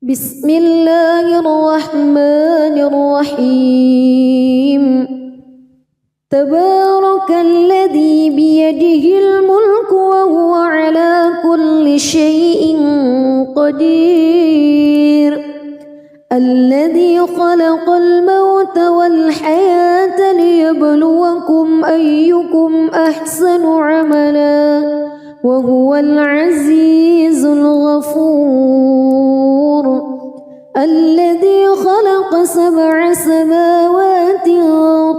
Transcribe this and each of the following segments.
بسم الله الرحمن الرحيم تبارك الذي بيده الملك وهو على كل شيء قدير الذي خلق الموت والحياة ليبلوكم أيكم أحسن عملا وهو العزيز الغفور الذي خلق 7 سماوات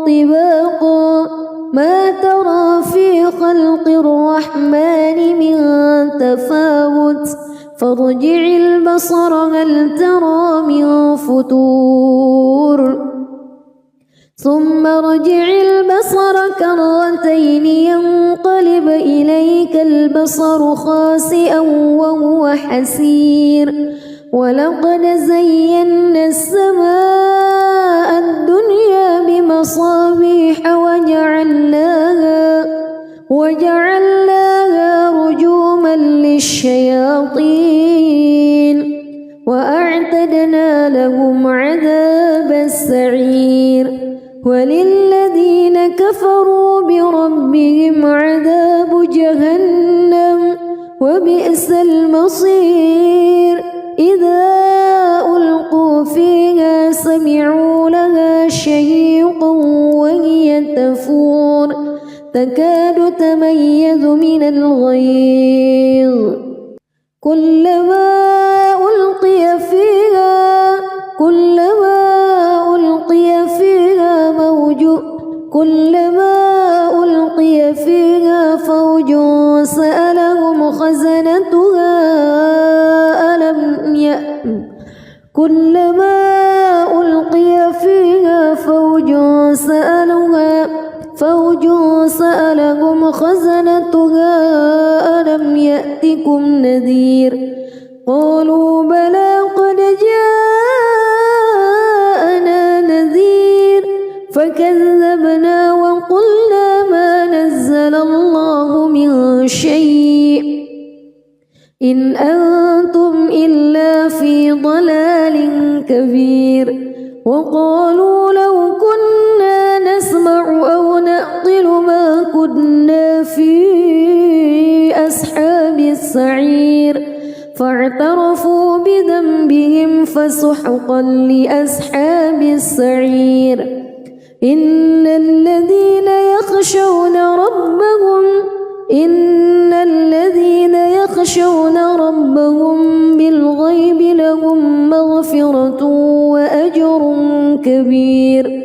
طباقا ما ترى في خلق الرحمن من تفاوت فارجع البصر هل ترى من فتور ثم ارجع البصر كرتين ينقلب إليك البصر خاسئا وهو حسير ولقد زينا السماء الدنيا بمصابيح وجعلناها رجوما للشياطين وأعتدنا لهم عذاب السعير وللذين كفروا بربهم عذاب جهنم وبئس المصير إذا ألقوا فيها سمعوا لها شهيقا وهي تفور تكاد تميز من الغيظ كلما ألقي فيها فوج سألهم خزنتها ألم يأتكم نذير قالوا بلى قد جاءنا نذير فكذبنا وقلنا ما نزل الله من شيء إن أنتم إلا في ضلال كبير وقالوا لو كنا نسمع أو نعقل ما كنا في أصحاب السعير فاعترفوا بذنبهم فسحقا لأصحاب السعير إن الذين يخشون ربهم بالغيب لهم مغفرة وأجر كبير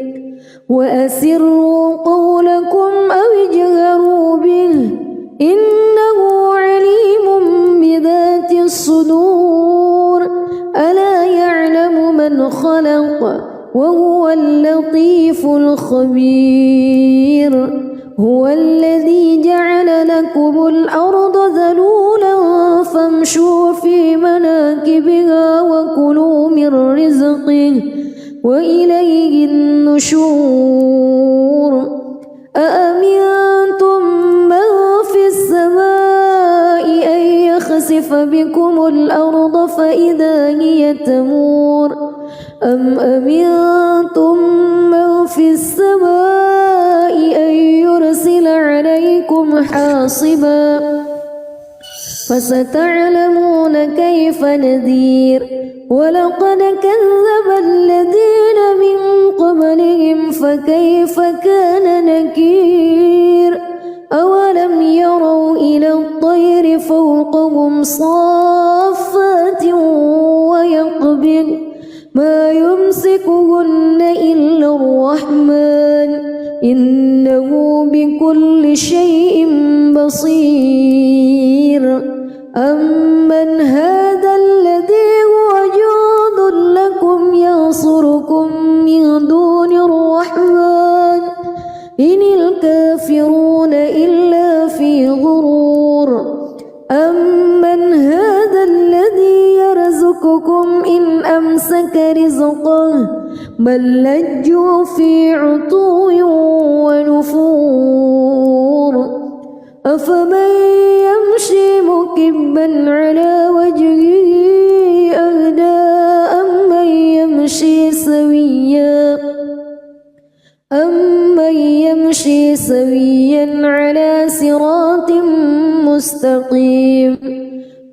وأسروا قولكم أو اجهروا به إنه عليم بذات الصدور ألا يعلم من خلق وهو اللطيف الخبير هو الذي جعل لكم الأرض ذلولا فامشوا في مناكبها وكلوا من رزقه وإليه النشور أأمنتم من في السماء أن يخسف بكم الأرض فإذا هي تمور أم أمنتم من في السماء أن يرسل عليكم حاصبا فستعلمون كيف نذير ولقد كذب الذين من قبلهم فكيف كان نكير أولم يروا إلى الطير فوقهم صافات ويقبض ما يمسكهن إلا الرحمن إنه بكل شيء بصير أمن هذا الذي هو جند لكم ينصركم من دون الرحمن إن الكافرون إلا في غرور أمن هذا الذي يرزقكم إن أمسك رزقه بل لجوا في عتو ونفور أفمن يمشي مكبا على وجهه أهدى سويا على صراط مستقيم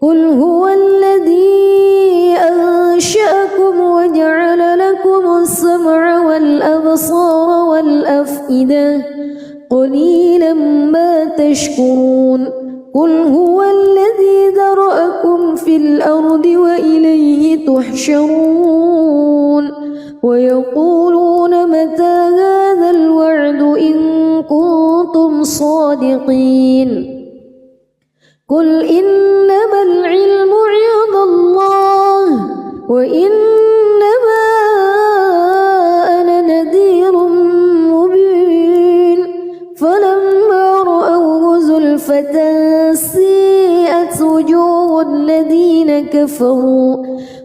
قل هو الذي أنشأكم وجعل لكم السمع والأبصار والأفئدة قليلا ما تشكرون قل هو الذي ذرأكم في الأرض وإليه تحشرون ويقولون متى هذا الوعد إن كنتم صادقين قل إنما العلم عند الله وإنما أنا نذير مبين فلما رأوه زلفة سيئت وجوه الذين كفروا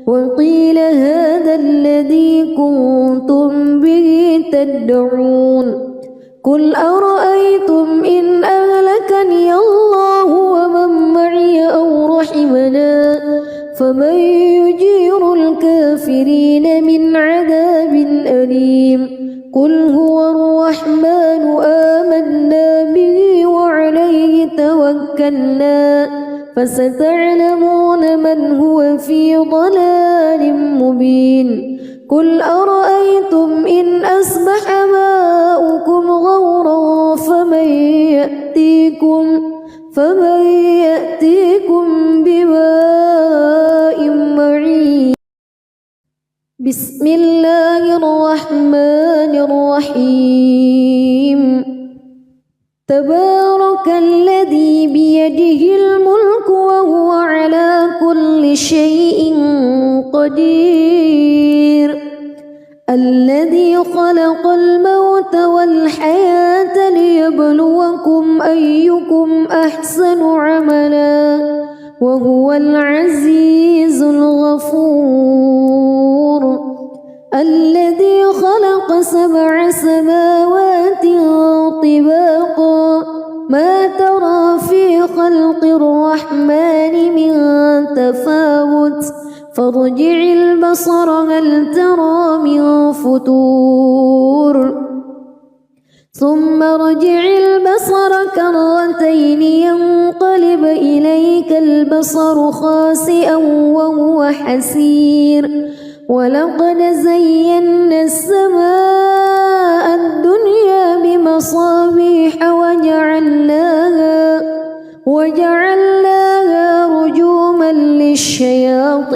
وقيل هذا الذي كنتم به تدعون قل أرأيتم إن أهلكني الله ومن معي أو رحمنا فمن يجير الكافرين من عذاب أليم قل هو الرحمن آمنا به وعليه توكلنا فستعلمون من هو في ضلال مبين قل أرأيتم إن أصبح ماؤكم غورا فمن يأتيكم بماء معين بسم الله الرحمن الرحيم تبارك الذي بيده الملك وهو على كل شيء قدير الذي خلق الموت والحياة ليبلوكم أيكم أحسن عملا وهو العزيز الغفور الذي خلق 7 سماوات طباقا ما ترى في خلق الرحمن من تفاوت فارجع البصر هل ترى من فتور ثم ارجع البصر كرتين ينقلب إليك البصر خاسئا وهو حسير ولقد زينا السماء الدنيا بمصابيح وجعلناها رجوما للشياطين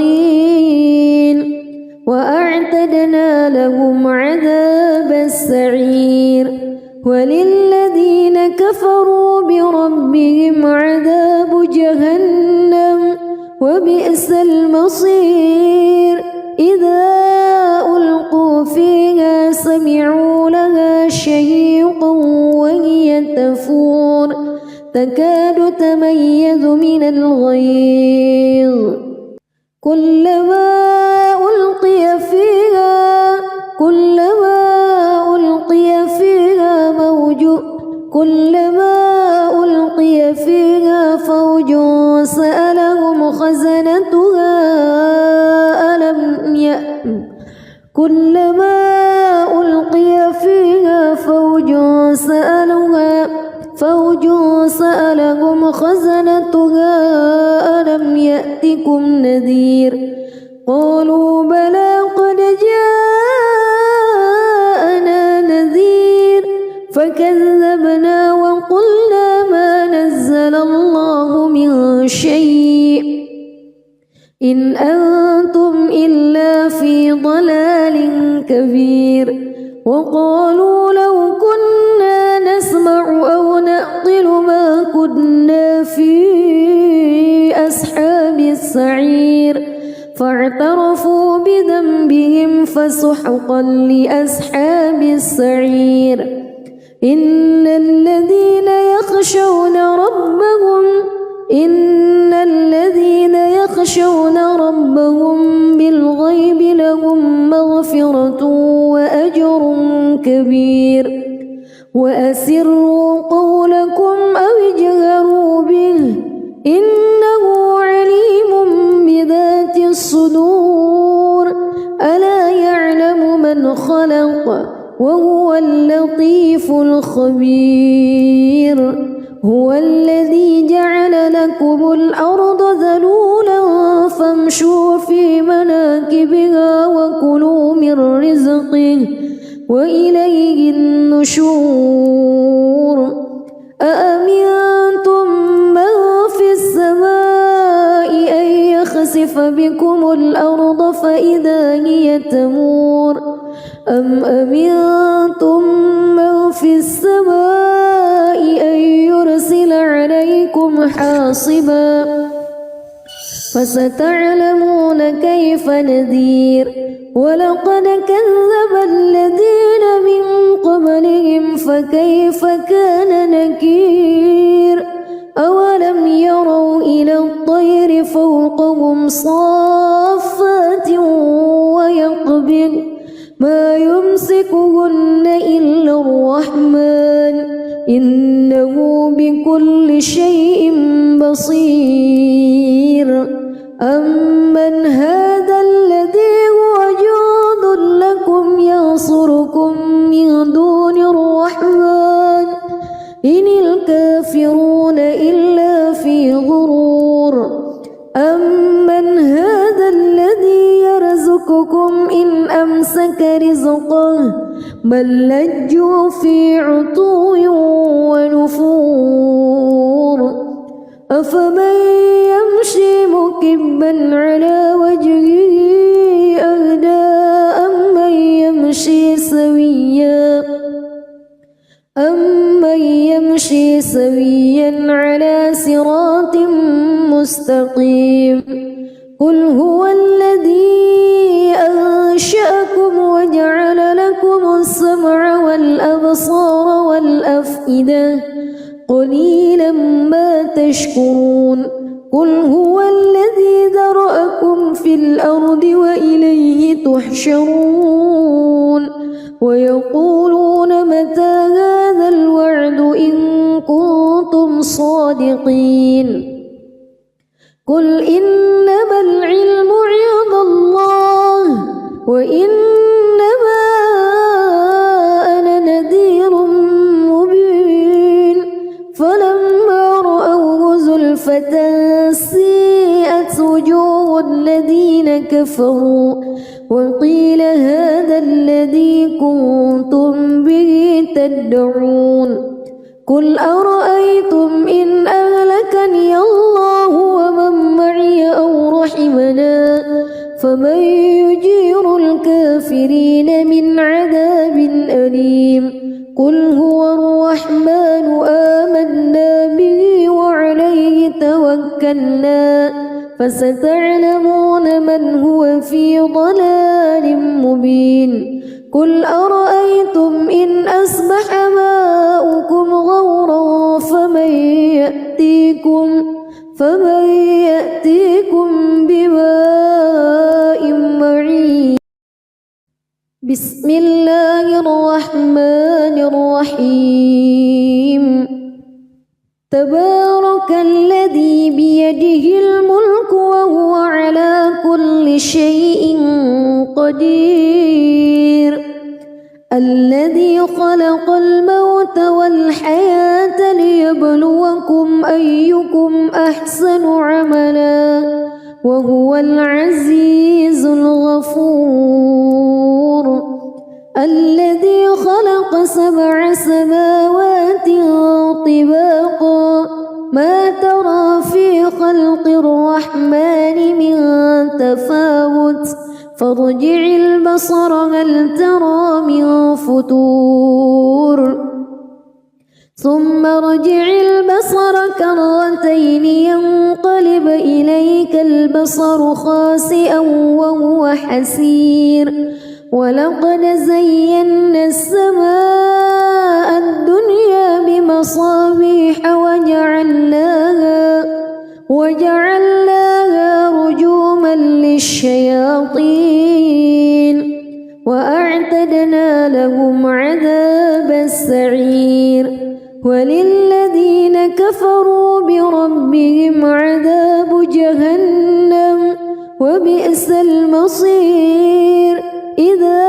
وأعتدنا لهم عذاب السعير وللذين كفروا بربهم عذاب جهنم وبئس المصير إذا ألقوا فيها سمعوا لها شهيقا وهي تفور تكاد تميز من الغيظ كلما ألقي فيها فوج سألهم خزنتها ألم يأتكم نذير قالوا بلى قد جاءنا نذير فكذبنا وقلنا ما نزل الله من شيء إن أنتم إلا في ضلال كبير وقالوا لو كنا نسمع أو نعقل ما كنا في أصحاب السعير فاعترفوا بذنبهم فسحقا لأصحاب السعير إن الذين يخشون ربهم بالغيب لهم مغفرة وأجر كبير وأسروا قولكم أو اجهروا به إنه عليم بذات الصدور ألا يعلم من خلق وهو اللطيف الخبير. هو الذي جعل لكم الأرض ذلولا فامشوا في مناكبها وكلوا من رزقه وإليه النشور. أأمنتم من في السماء أن يخسف بكم الأرض فإذا هي تمور أم أمنتم من في السماء أن يرسل عليكم حاصبا فستعلمون كيف نذير. ولقد كذب الذين من قبلهم فكيف كان نكير. أولم يروا إلى الطير فوقهم صافات ويقبض ما يمسكهن إلا الرحمن إنه بكل شيء بصير. أمن هذا الذي هو جند لكم ينصركم من دون الرحمن إن الكافرون إلا في غرور. أمن هذا الذي يرزقكم إن أمسك رزقه بل لجوا في عتو ونفور. أفمن يمشي مكبا على وجهه أهدى أمن يمشي سويا على صراط مستقيم. قل هو الذي أنشأكم وجعل لكم السمع والأبصار والأفئدة قليلا ما تشكرون. قل هو الذي ذرأكم في الأرض وإليه تحشرون. ويقولون متى هذا الوعد إن كنتم صادقين. قل إنما العلم عند الله وإنما أنا نذير مبين. فلما رأوه زلفة سيئت وجوه الذين كفروا وقيل هذا الذي كنتم به تدعون. قل أرأيتم إن أهلكني الله ومن معي أو رحمنا فمن يجير الكافرين من عذاب أليم. قل هو الرحمن آمنا به وعليه توكلنا فستعلمون من هو في ضلال مبين. قل أرأيتم إن أصبح ماؤكم غورا فمن يأتيكم بماء معين. بسم الله الرحمن الرحيم. تبارك الذي بيده الملك وهو على كل شيء قدير. الذي خلق الموت والحياة ليبلوكم أيكم أحسن عملا وهو العزيز الغفور. الذي خلق 7 سماوات طباقا ما ترى في خلق الرحمن من تفاوت فارجع البصر هل ترى من فتور ثم ارجع البصر كرتين ينقلب إليك البصر خاسئا وهو حسير. ولقد زينا السماء الدنيا بمصابيح وجعلناها رجوما للشياطين وأعتدنا لهم عذاب السعير. وللذين كفروا بربهم عذاب جهنم وبئس المصير. إذا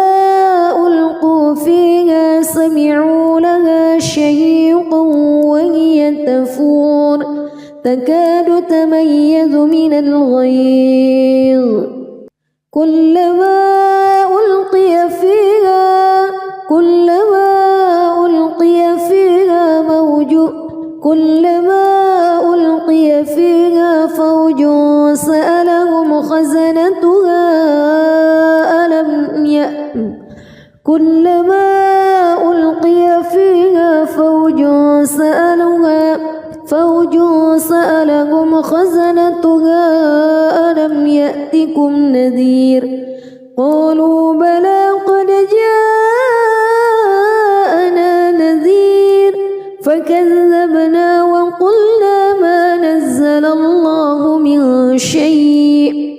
ألقوا فيها كلما ألقي فيها فوج سألهم خزنتها ألم يأتكم نذير قالوا بلى قد جاءنا نذير فكذبنا وقلنا ما نزل الله من شيء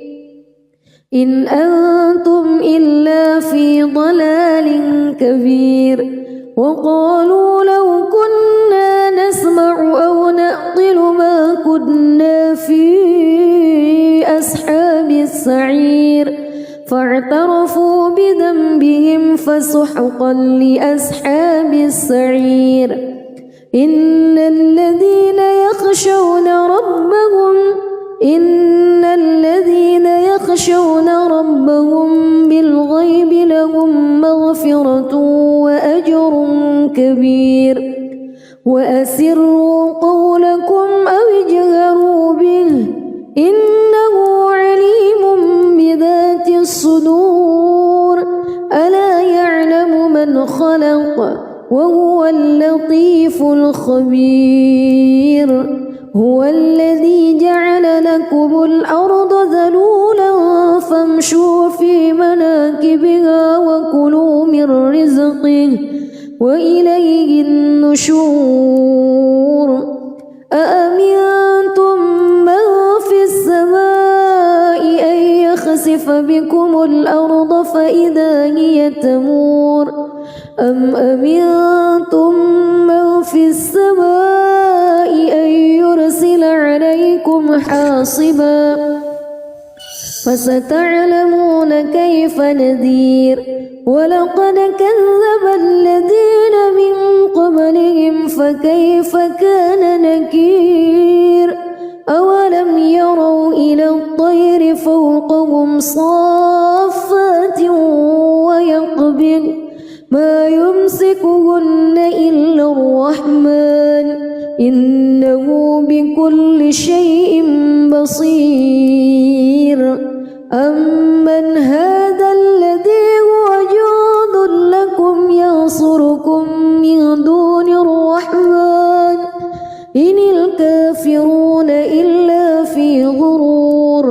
إن أنتم إلا في ضلال كبير وقالوا لو كنا نسمع أو نعقل ما كنا في أصحاب السعير فاعترفوا بذنبهم فسحقا لأصحاب السعير إن الذين يخشون ربهم بالغيب لهم مغفرة وأجر كبير وأسروا قولكم أو اجهروا به إنه عليم بذات الصدور ألا يعلم من خلق وهو اللطيف الخبير هو الذي جعل لكم الأرض ذلولا فامشوا في مناكبها وكلوا من رزقه وإليه النشور أأمنتم من في السماء أن يخسف بكم الأرض فإذا هي تمور أم أمنتم من في السماء أن يرسل عليكم حاصبا فستعلمون كيف نذير ولقد كذب الذين من قبلهم فكيف كان نكير أولم يروا إلى الطير فوقهم صافات ويقبض ما يمسكهن إلا الرحمن إنه بكل شيء بصير أمن هذا الذي هو جند لكم ينصركم من دون الرحمن إن الكافرون إلا في غرور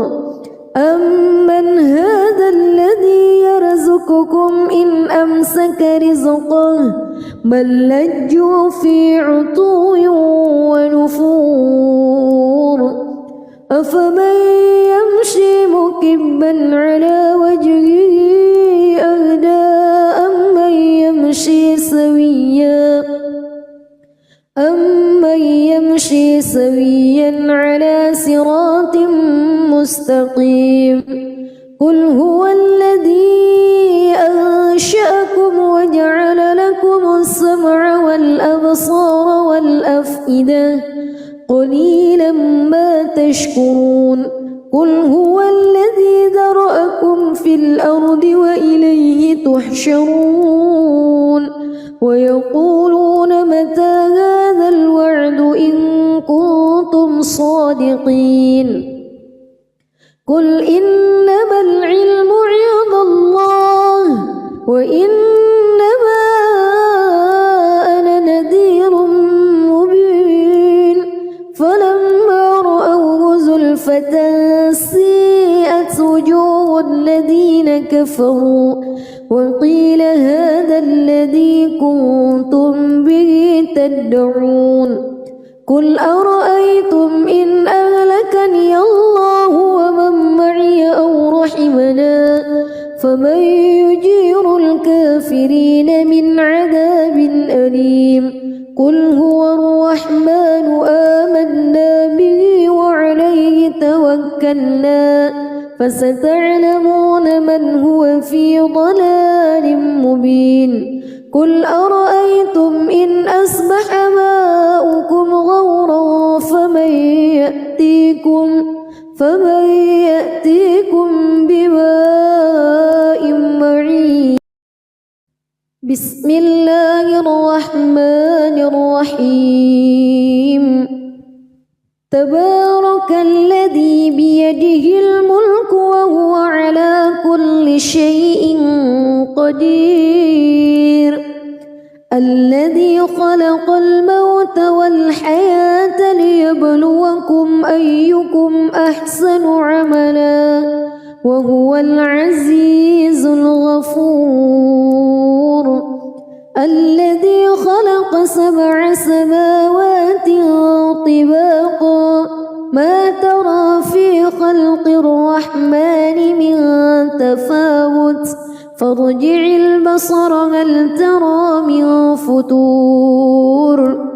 أمن هذا الذي يرزقكم إن أمسك رزقه بل لجوا في عتو ونفور أفمن يمشي مكبا على وجهه أهدى أمن يمشي سويا على صراط مستقيم قل هو الذي أنشأكم وجعل لكم السمع والأبصار والأفئدة قليلا ما تشكرون قل هو الذي ذرأكم في الأرض وإليه تحشرون ويقولون متى هذا الوعد إن كنتم صادقين قل إنما العلم عند الله وإنما أنا نذير مبين فلما رأوه زلفة سيئت وجوه الذين كفروا وقيل هذا الذي كنتم به تدعون قل أرأيتم إن أهلكني الله ومن معي أو رحمنا فمن يجير الكافرين من عذاب أليم قل هو الرحمن آمنا به وعليه توكلنا فستعلمون من هو في ضلال مبين قل أرأيتم إن أصبح ماؤكم غورا فمن يأتيكم بماء بسم الله الرحمن الرحيم تبارك الذي بيده الملك وهو على كل شيء قدير الذي خلق الموت والحياة ليبلوكم أيكم أحسن عملا وهو العزيز الغفور الذي خلق 7 سماوات طباقا ما ترى في خلق الرحمن من تفاوت فارجع البصر هل ترى من فتور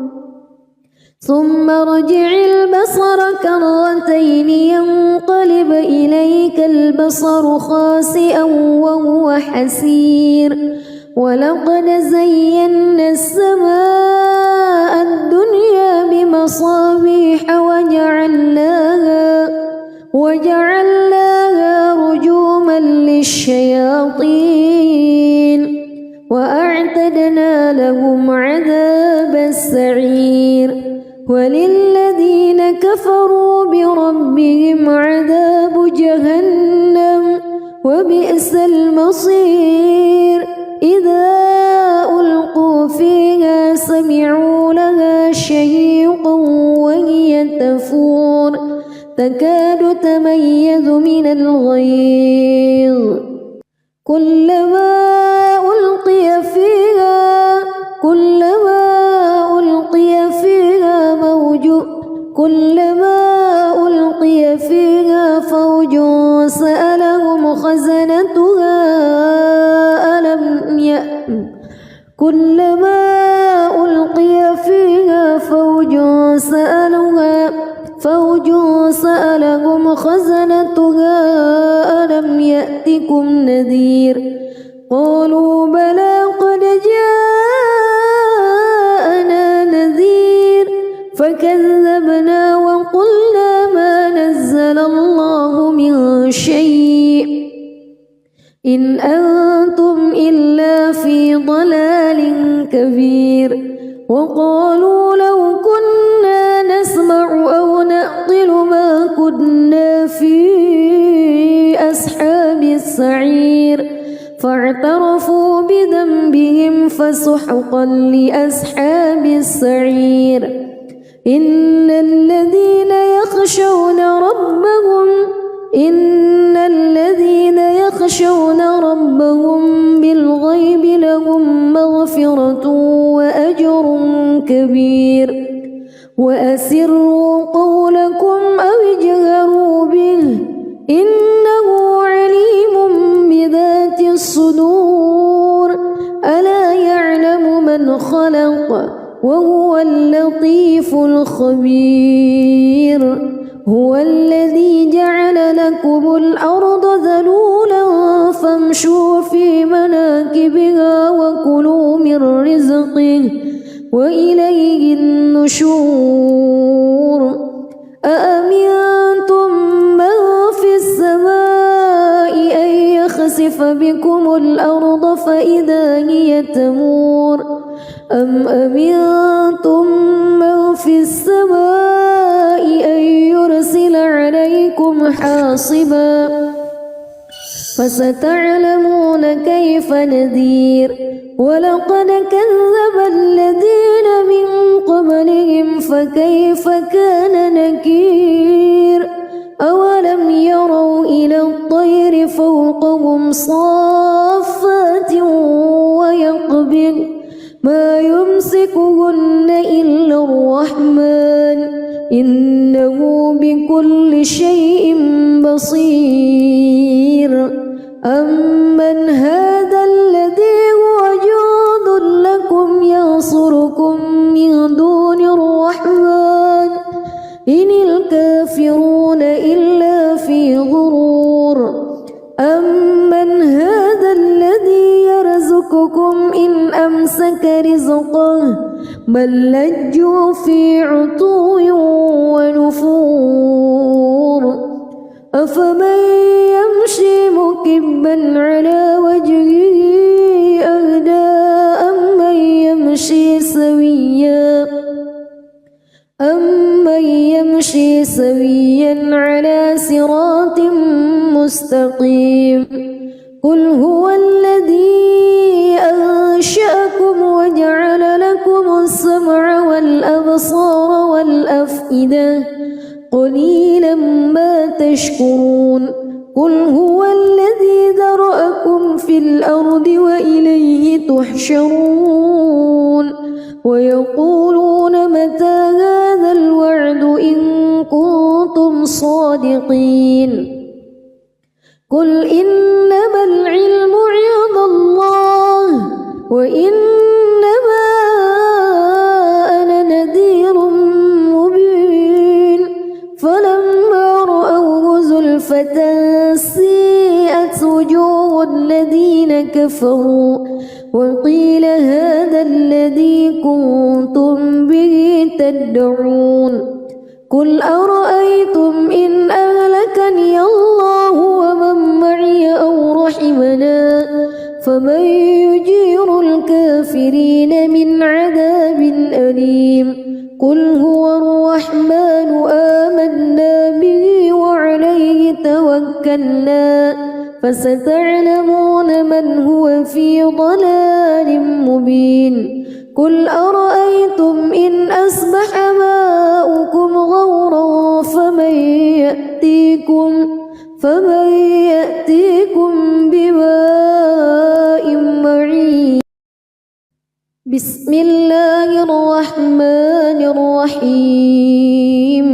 ثم ارجع البصر كرتين ينقلب إليك البصر خاسئا وهو حسير ولقد زينا السماء الدنيا بمصابيح وجعلناها رجوما للشياطين وأعتدنا لهم عذاب السعير وللذين كفروا بربهم عذاب جهنم وبئس المصير إذا ألقوا فيها سمعوا لها شهيقا وهي تفور تكاد تميز من الغيظ كلما ألقي فيها فوج سألهم خزنتها ألم يأتكم نذير قالوا بلى قد جاءنا نذير فكذبنا وقلنا ما نزل الله من شيء إن أنتم إلا في ضلال كبير وقالوا لو كنا نسمع أو نعقل ما كنا في أصحاب السعير فاعترفوا بذنبهم فسحقا لأصحاب السعير إن الذين يخشون ربهم بالغيب لهم مغفرة وأجر كبير وأسروا قولكم أو اجهروا به إنه عليم بذات الصدور ألا يعلم من خلق وهو اللطيف الخبير هو الذي جعل لكم الأرض ذلولا فامشوا في مناكبها وكلوا من رزقه وإليه النشور أأمنتم من في السماء أن يخسف بكم الأرض فإذا هي تمور أم أمنتم من في السماء أن يرسل عليكم حاصبا فستعلمون كيف نذير ولقد كذب الذين من قبلهم فكيف كان نكير أولم يروا إلى الطير فوقهم صافات ويقبض ما يمسكهن إلا الرحمن إنه بكل شيء بصير أمن هذا الذي هو جند لكم ينصركم من دون الرحمن إن الكافرون إلا في غرور أمن هذا الذي يرزقكم إن أمسك رزقه بل لجوا في عتو ونفور أفمن يمشي مكبا على وجهه أهدى سويا على صراط مستقيم قل هو الذي أنشأكم وجعل لكم السمع والأبصار والأفئدة قليلا ما تشكرون قل هو الذي ذرأكم في الأرض وإليه تحشرون ويقولون متى هذا الوعد إن كنتم صادقين قل إنما العلم عند الله وإنما أنا نذير مبين فلما رأوه زلفة سيئت وجوه الذين كفروا وقيل هذا الذي كنتم به تدعون قل أرأيتم إن أهلكني الله ومن معي أو رحمنا فمن يجير الكافرين من عذاب أليم قل هو الرحمن آمنا به وعليه توكلنا فستعلمون من هو في ضلال مبين قل أرأيتم إن أصبح ماؤكم غورا فمن يأتيكم بماء معين بسم الله الرحمن الرحيم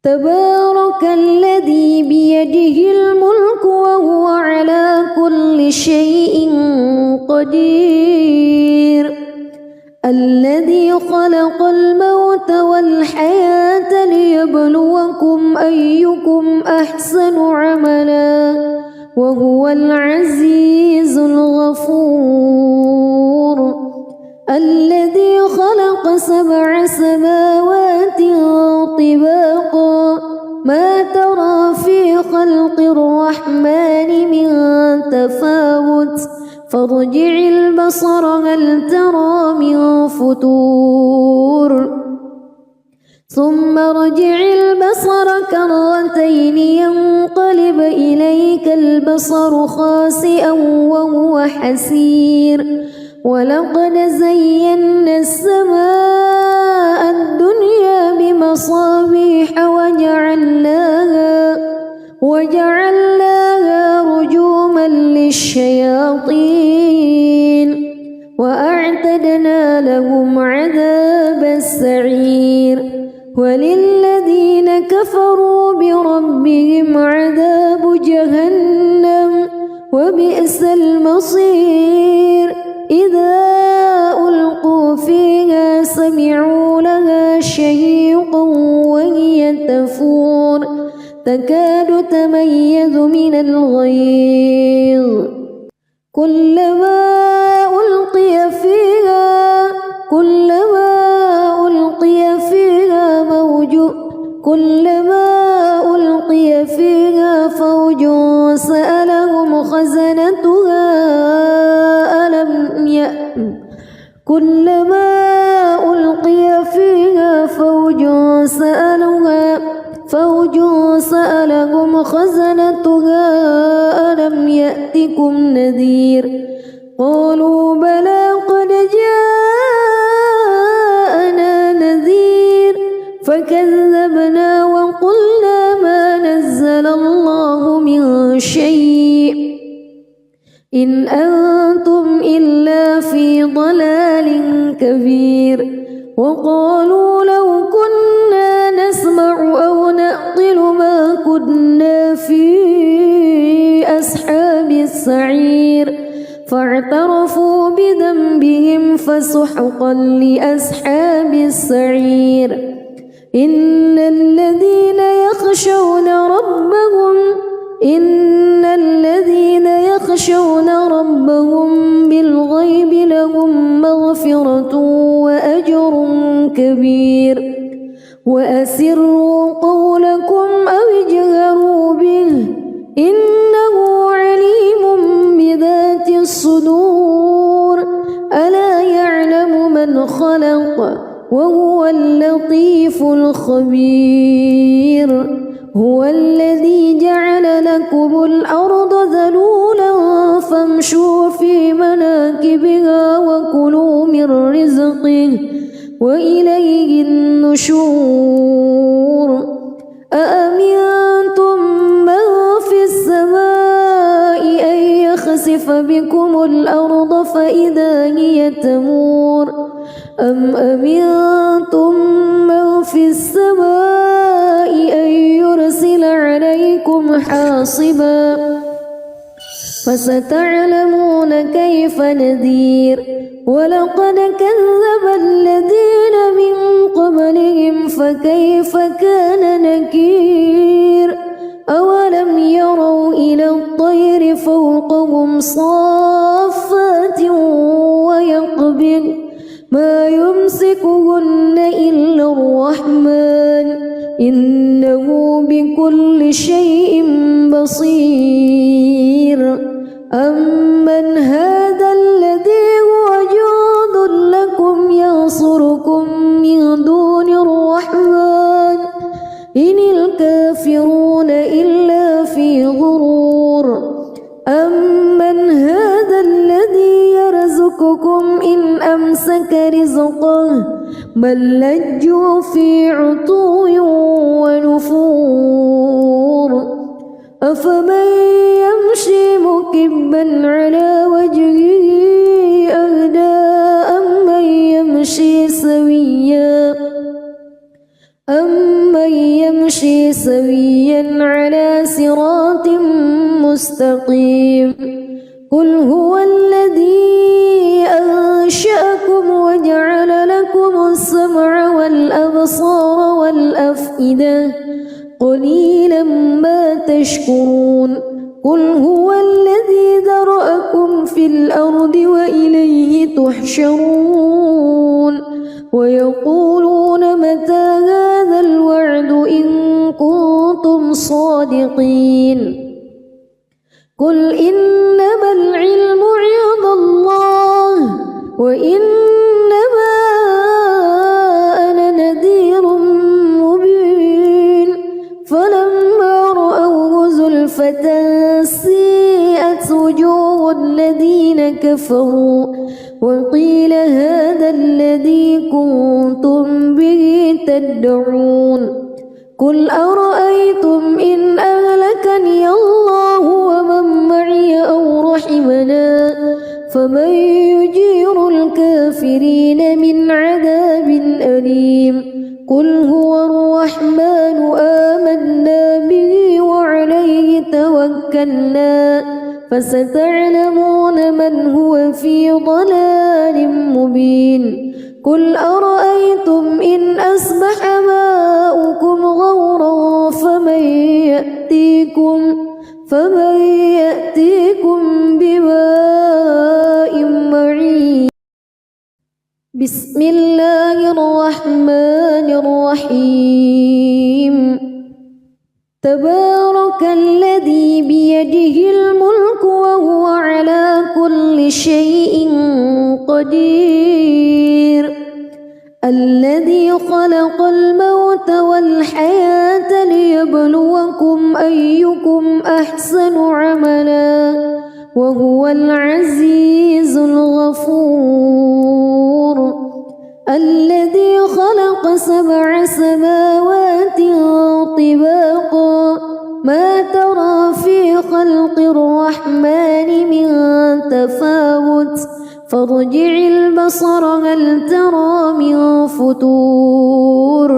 تبارك الذي بيده الملك وهو على كل شيء قدير الذي خلق الموت والحياة ليبلوكم أيكم أحسن عملا وهو العزيز الغفور الذي خلق 7 سماوات طباقا ما ترى في خلق الرحمن من تفاوت فارجع البصر هل ترى من فتور ثم ارجع البصر كرتين ينقلب إليك البصر خاسئا وهو حسير ولقد زينا السماء الدنيا بمصابيح وجعلناها رجوما للشياطين وأعتدنا لهم عذاب السعير وللذين كفروا بربهم عذاب جهنم وبئس المصير إذا ألقوا فيها سمعوا لها شهيقا وهي تفور تكاد تميز من الغيظ كلما ألقي فيها فوج سألهم خزنتها ألم يأتكم نذير قالوا بلى قد جاءنا نذير فكذبنا وقلنا ما نزل الله من شيء إن أنتم إلا في ضلال كبير وقالوا لو كنا نسمع أو نعقل ما كنا في أصحاب السعير فاعترفوا بذنبهم فسحقا لأصحاب السعير إن الذين يخشون ربهم بالغيب لهم مغفرة وأجر كبير وأسروا قولكم أو اجهروا به إنه عليم بذات الصدور ألا يعلم من خلق وهو اللطيف الخبير هو الذي جعل لكم الأرض ذلولا فامشوا في مناكبها وكلوا من رزقه وإليه النشور أأمنتم من في السماء أن يخسف بكم الأرض فإذا هي تمور أم أمنتم من في السماء أن يرسل عليكم حاصبا فستعلمون كيف نذير ولقد كذب الذين من قبلهم فكيف كان نكير أولم يروا إلى الطير فوقهم صافات ويقبض ما يمسكهن إلا الرحمن إنه بكل شيء بصير أمن هذا الذي هو جند لكم ينصركم من دون الرحمن إن الكافرون إلا في غرور أمن هذا الذي يرزقكم إن أمسك رزقه بل لجوا في عتو ونفور أفمن يمشي مكبا على وجهه أهدى أمن يمشي سويا على صراط مستقيم قل هو الذي أنشأكم وجعل لكم السمع والأبصار والأفئدة قليلا ما تشكرون قل هو الذي ذرأكم في الأرض وإليه تحشرون ويقولون متى هذا الوعد إن كنتم صادقين قل إنما العلم عند الله وإنما أنا نذير مبين فلما رأوه زلفة سيئت وجوه الذين كفروا وقيل هذا الذي كنتم به تدعون قل أرأيتم إن أهلكني الله ومن معي أو رحمنا فمن يجير الكافرين من عذاب أليم قل هو الرحمن آمنا به وعليه توكلنا فستعلمون من هو في ضلال مبين قل أرأيتم إن أصبح ماؤكم غورا فمن يأتيكم بماء معين بسم الله الرحمن الرحيم تبارك الذي بيده الملك وهو على كل شيء قدير الذي خلق الموت والحياة ليبلوكم أيكم أحسن عملا وهو العزيز الغفور الذي خلق 7 سماوات طباقا ما ترى في خلق الرحمن من تفاوت فارجع البصر هل ترى من فتور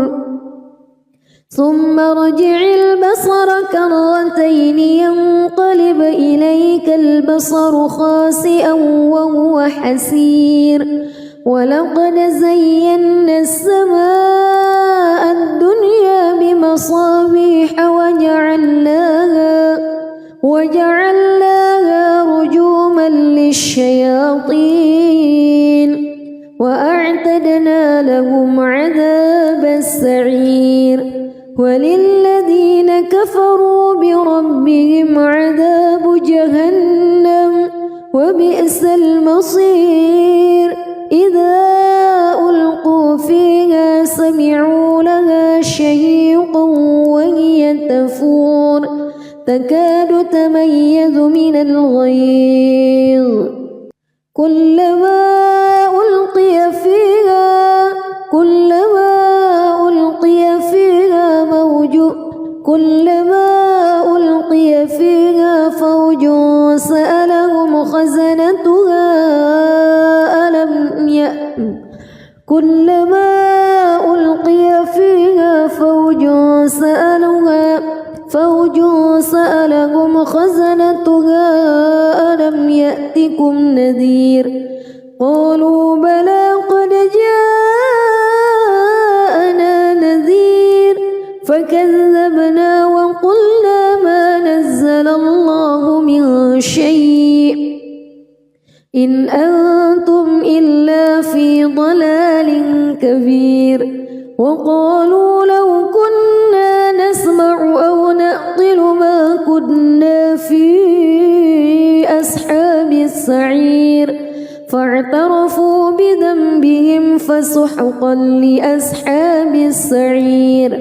ثم ارجع البصر كرتين ينقلب إليك البصر خاسئا وهو حسير ولقد زينا السماء الدنيا بمصابيح وجعلناها رجوما للشياطين وأعتدنا لهم عذاب السعير وللذين كفروا بربهم عذاب جهنم وبئس المصير إذا ألقوا فيها من الغيظ كلما ألقي فيها فوج سألهم خزنتها ألم يأتكم نذير قالوا بلى قد جاءنا نذير فكذبنا وقلنا ما نزل الله من شيء إن أنتم إلا في ضلال كبير وقالوا لو كنا نسمع أو نعقل ما كنا في أصحاب السعير فاعترفوا بذنبهم فسحقا لأصحاب السعير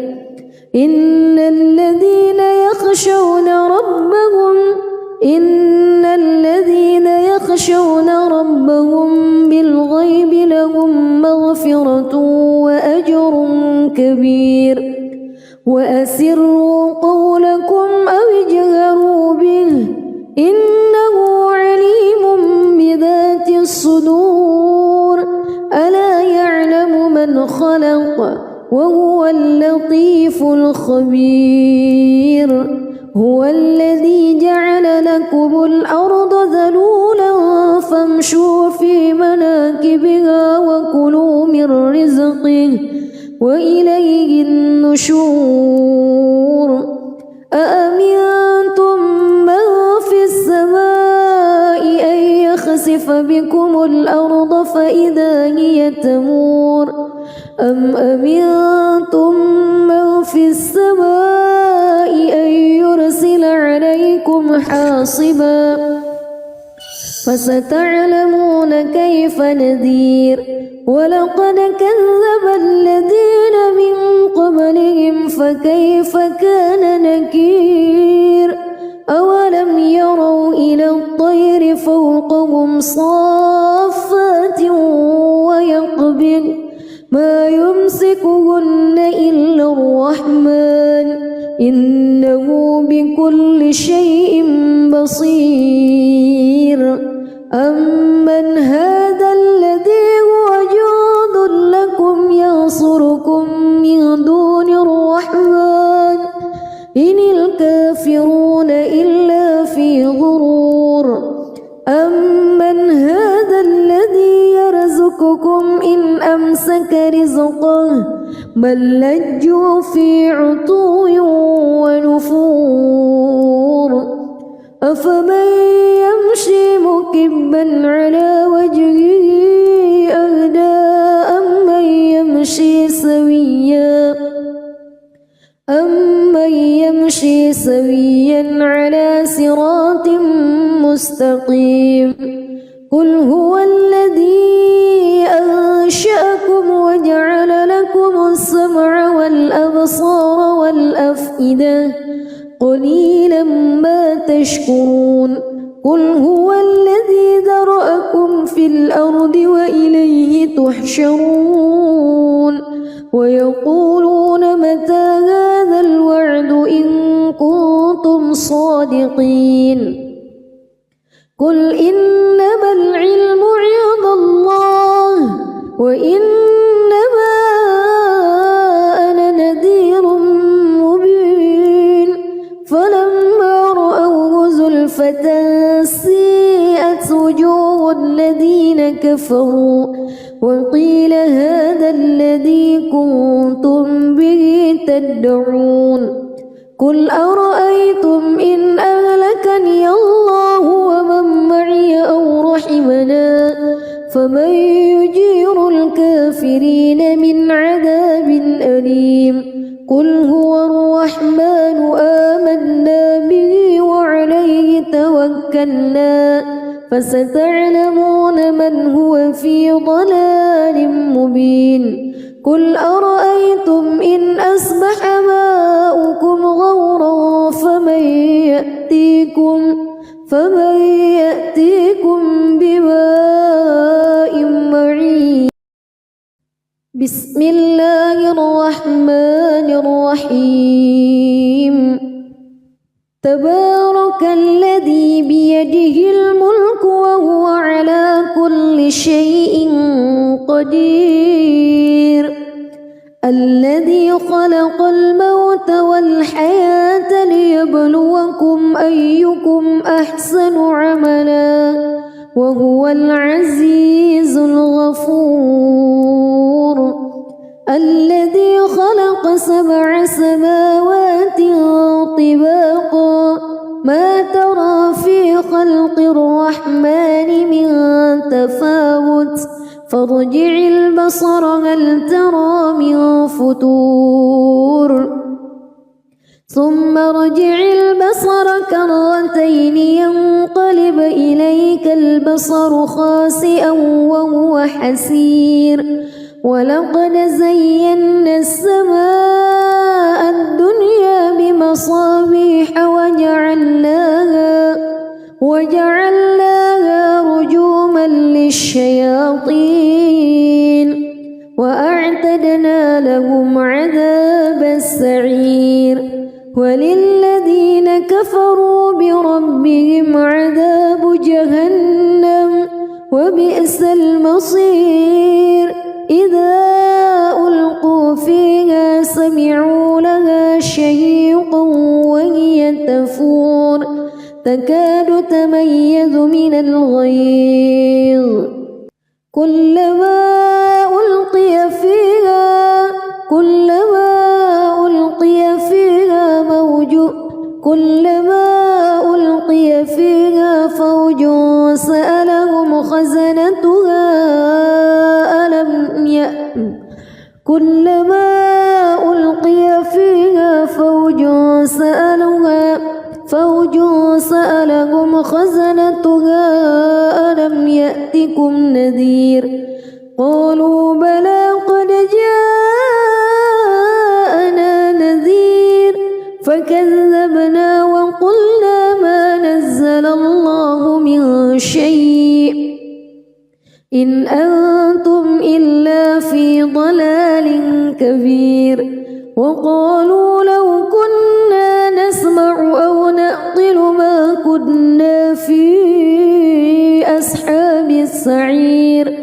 إن الذين يخشون ربهم بالغيب لهم مغفرة وأجر كبير وأسروا قولكم أو اجهروا به إنه عليم بذات الصدور ألا يعلم من خلق وهو اللطيف الخبير هو الذي جعل لكم الأرض ذلولا فامشوا في مناكبها وكلوا من رزقه وإليه النشور أأمنتم من في السماء أن يخسف بكم الأرض فإذا هي تمور أم أمنتم من في السماء أن يرسل عليكم حاصبا فستعلمون كيف نذير ولقد كذب الذين من قبلهم فكيف كان نكير أولم يروا إلى الطير فوقهم صافات ويقبض ما يمسكهن إلا الرحمن إنه بكل شيء بصير أمن هذا الذي هو جند لكم ينصركم من دون الرحمن إن الكافرون إلا في غرور أمن هذا الذي يرزقكم إن أمسك رزقه بل لجوا في عتو ونفور أفمن يمشي مكبا على وجهه أهدى أمن يمشي سويا على صراط مستقيم قل هو الذي أنشأكم وجعل لكم السمع والأبصار والأفئدة قليلا ما تشكرون قل هو الذي ذرأكم في الأرض وإليه تحشرون ويقولون متى هذا الوعد إن كنتم صادقين قل إنما العلم عند الله وإنما أنا نذير مبين فلما رأوه زلفة سيئت وجوه الذين كفروا وقيل هذا الذي كنتم به تدعون قل أرأيتم إن أهلكني الله ومن معي أو رحمنا فمن يجير الكافرين من عذاب أليم قل هو الرحمن آمنا به وعليه توكلنا فستعلمون من هو في ضلال مبين قل أرأيتم إن أصبح ماؤكم غورا فمن يأتيكم بماء معين. بسم الله الرحمن الرحيم. تبارك الذي بيده الملك وهو على كل شيء قدير. الذي خلق الموت والحياة ليبلوكم أيكم أحسن عملا وهو العزيز الغفور. الذي خلق 7 سماوات طباقا ما ترى في خلق الرحمن من تفاوت فارجع البصر هل ترى من فتور ثم ارجع البصر كرتين ينقلب إليك البصر خاسئا وهو حسير. ولقد زينا السماء الدنيا بمصابيح وجعلناها رجوما للشياطين وأعتدنا لهم عذاب السعير. وللذين كفروا بربهم عذاب جهنم وبئس المصير. إذا ألقوا فيها سمعوا لها شهيقا وهي تفور تكاد تميز من الغيظ كلما ألقي فيها فوج سألهم خزنتها كلما ألقي فيها فوج سألهم خزنتها ألم يأتكم نذير قالوا بلى قد جاءنا نذير فكذبنا وقلنا ما نزل الله من شيء إن أنتم إلا في ضلال كبير. وقالوا لو كنا نسمع أو نعقل ما كنا في أصحاب السعير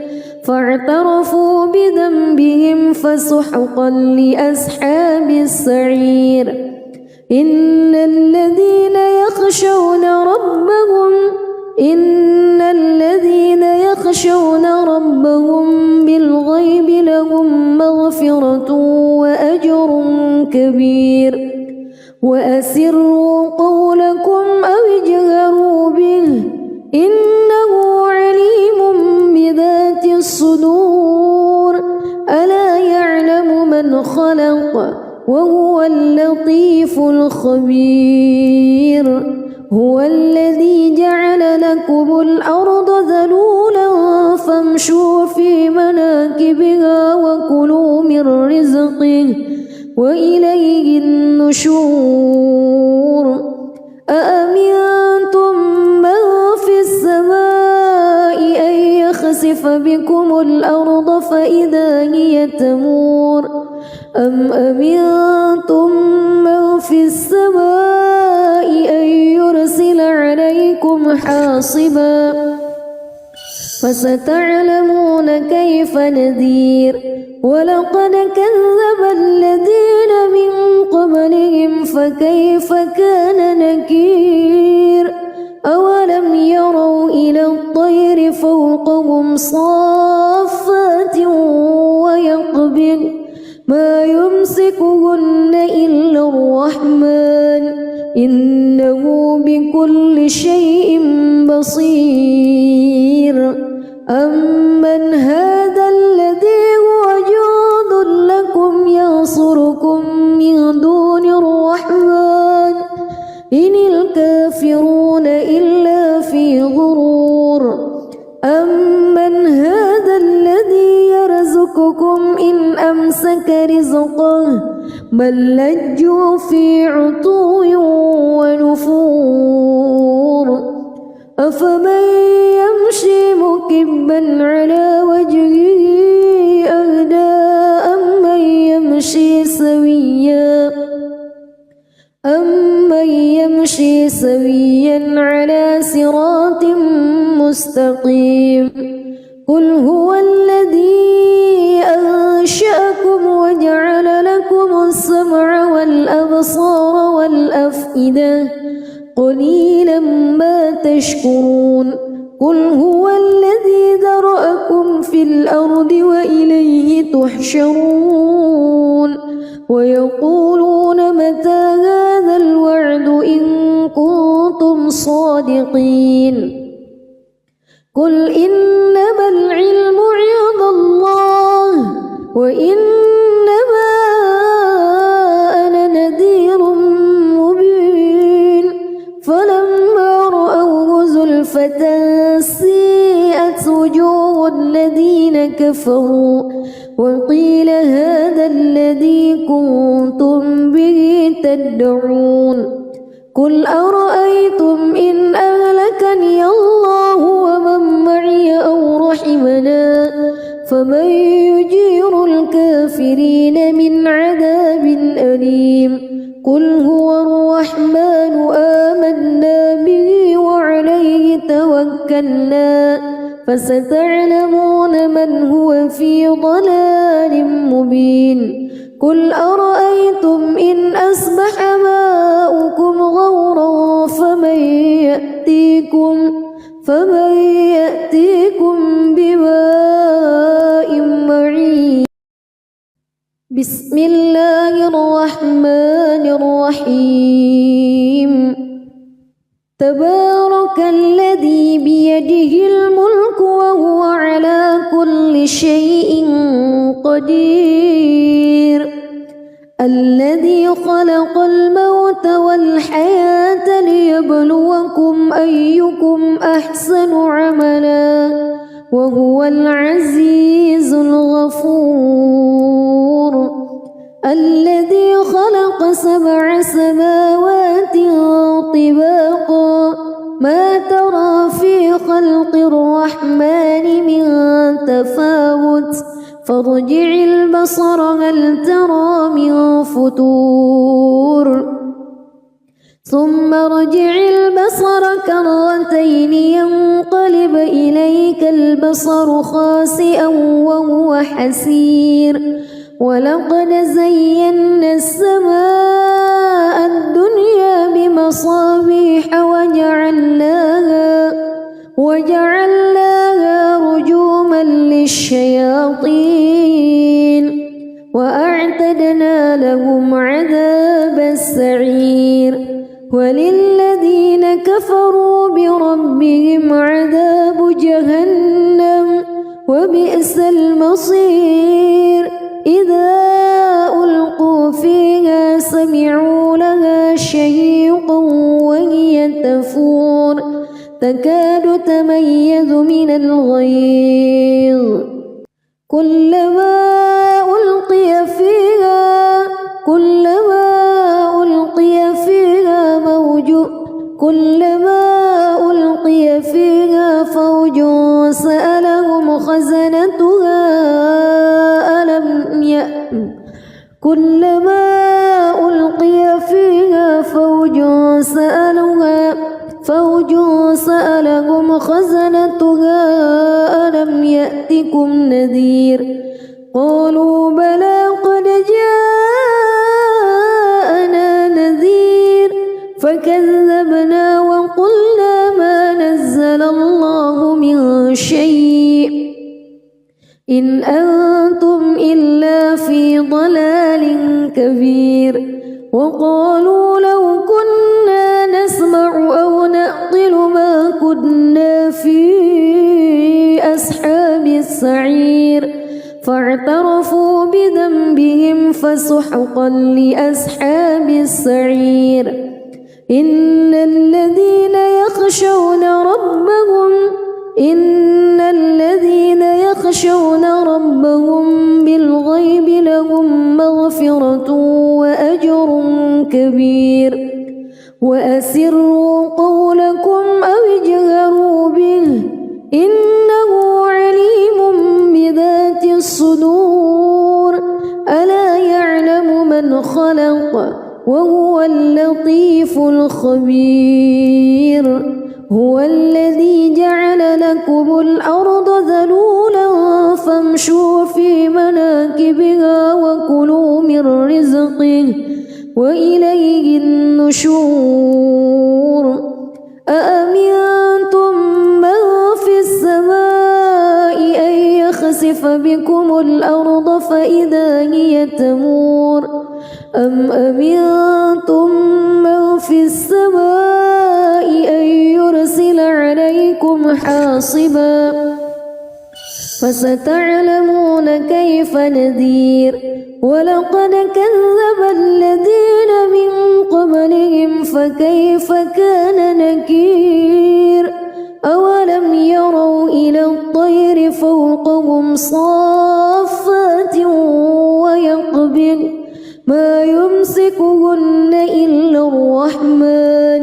فاعترفوا بذنبهم فسحقا لأصحاب السعير. إن الذين يخشون ربهم بالغيب لهم مغفرة وأجر كبير. وأسروا قولكم أو اجهروا به إنه عليم بذات الصدور. ألا يعلم من خلق وهو اللطيف الخبير. هو الذي جعل لكم الأرض ذلولا فامشوا في مناكبها وكلوا من رزقه وإليه النشور. أأمنتم من في السماء أن يخسف بكم الأرض فإذا هي تمور أم أمنتم من في السماء أن يرسل عليكم حاصبا فستعلمون كيف نذير. ولقد كذب الذين من قبلهم فكيف كان نكير. أولم يروا إلى الطير فوقهم صافات ويقبض ما يمسكهن إلا الرحمن إنه بكل شيء بصير. أمن هذا الذي هو جند لكم ينصركم من دون الرحمن إن الكافرون إلا في غرور. أمن هذا الذي يرزقكم إن أمسك رزقه بل لجوا في عتو ونفور. أفمن يمشي مكبا على وجهه أهدى أمن يمشي سويا على صراط مستقيم قل هو الذي أنشأكم وجعل لكم السمع والأبصار والأفئدة قليلا ما تشكرون قل هو الذي ذرأكم في الأرض وإليه تحشرون ويقولون متى هذا الوعد إن كنتم صادقين قل إنما العلم عند الله وإنما أنا نذير مبين فلما رأوه زلفة سيئت وجوه الذين كفروا وقيل هذا الذي كنتم به تدعون قل أرأيتم إن أهلكني الله ومن معي أو رحمنا فمن يجير الكافرين من عذاب أليم قل هو الرحمن آمنا به وعليه توكلنا فستعلمون من هو في ضلال مبين قل أرأيتم إن أصبح ماؤكم غورا فمن يأتيكم بماء معين بسم الله الرحمن الرحيم تبارك الذي بيده الملك وهو على كل شيء قدير الذي خلق الموت والحياة ليبلوكم أيكم أحسن عملا وهو العزيز الغفور الذي خلق 7 سماوات طباقا ما ترى في خلق الرحمن من تفاوت فارجع البصر هل ترى من فطور ثم ارجع البصر كرتين ينقلب إليك البصر خاسئا وهو حسير ولقد زينا السماء الدنيا بمصابيح وجعلناها رجوما للشياطين وأعتدنا لهم عذاب السعير وللذين كفروا بربهم عذاب جهنم وبئس المصير إذا ألقوا فيها سمعوا لها شهيقا وهي تفور تكاد تميز من الغيظ كلما ألقي فيها فوج سألهم خزنتها كلما ألقي فيها فوج سألهم خزنتها ألم يأتكم نذير قالوا بلى قد جاءنا نذير فكذبنا وقلنا ما نزل الله من شيء إن أنتم إلا في ضلال كبير وقالوا لو كنا نسمع أو نعقل ما كنا في أصحاب السعير فاعترفوا بذنبهم فسحقا لأصحاب السعير إن الذين يخشون ربهم بالغيب لهم مغفرة وأجر كبير وأسروا قولكم أو اجهروا وهو اللطيف الخبير هو الذي جعل لكم الأرض ذلولا فامشوا في مناكبها وكلوا من رزقه وإليه النشور أأمنتم من في السماء أن يخسف بكم الأرض فإذا هي تمور أم أمنتم من في السماء أن يرسل عليكم حاصبا فستعلمون كيف نذير ولقد كذب الذين من قبلهم فكيف كان نكير أولم يروا إلى الطير فوقهم صافات ويقبض ما يمسكهن إلا الرحمن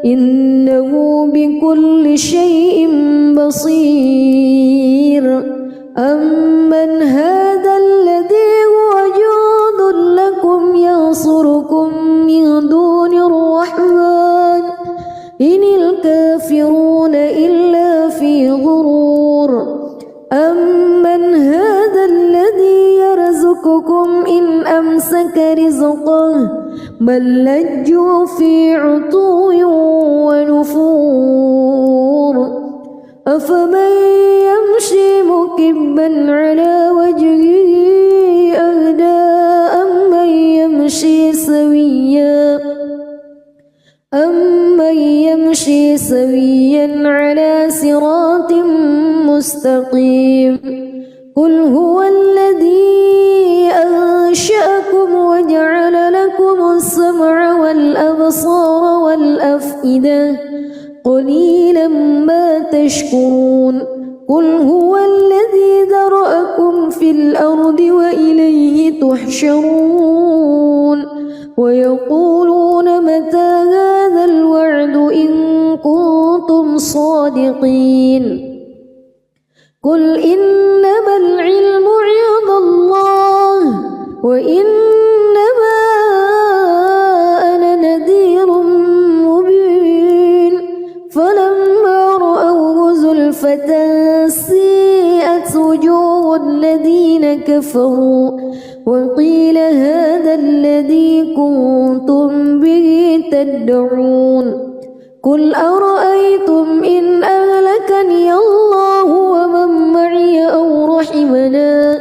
إنه بكل شيء بصير أمن هذا الذي هو جند لكم ينصركم من دون الرحمن إن الكافرون إلا في غرور أمن هذا الذي يرزقكم إن أمسك رزقه بل لجوا في عتو ونفور أفمن يمشي مكبا على وجهه أهدى أمن يمشي سويا على صراط مستقيم قل هو الذي أنشأكم وجعل لكم السمع والأبصار والأفئدة قليلا ما تشكرون قل هو الذي ذرأكم في الأرض وإليه تحشرون ويقولون متى هذا الوعد إن كنتم صادقين قل إنما العلم عند الله وإنما أنا نذير مبين فلما رأوه زلفة سيئت وجوه الذين كفروا وقيل هذا الذي كنتم به تدعون قل أرأيتم إن أهلكني الله ومن معي أو رحمنا